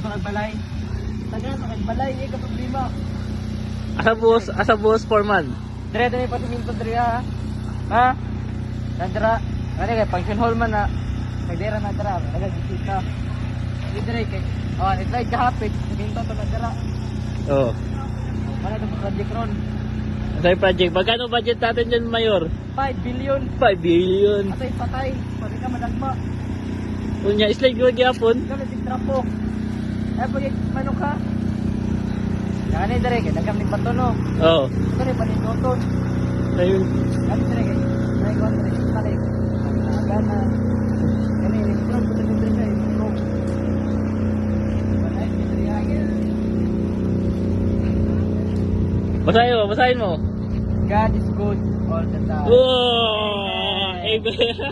sa nagbalay. Taga sa nagbalay, eh ka problema. Asa boss foreman. Dire dire pa siminto dire ha. Ha? Nadra. Ano kay function hall man na. Nagdira na dra, nagagikita. Dire kay. Oh, ni-try kahapit, siminto to nadra. Oh. Wala to project ron. Sa project, magkano budget natin dyan, Mayor? 5 billion. 5 billion. Atay patay. Pwede ka madagma. Kunya, islag yung gyapon. Kami tigtrapo. Eh pag manok ha. Yan ni dire kay nagam ni patuno. Oo. Ito ni panituton. Ayun. Kami dire kay. Ay ko dire kay. Gana. Kani ni pro ko dire kay. Pro. Patay dire kay. Basahin mo. God is good all the time. Wow! Amen.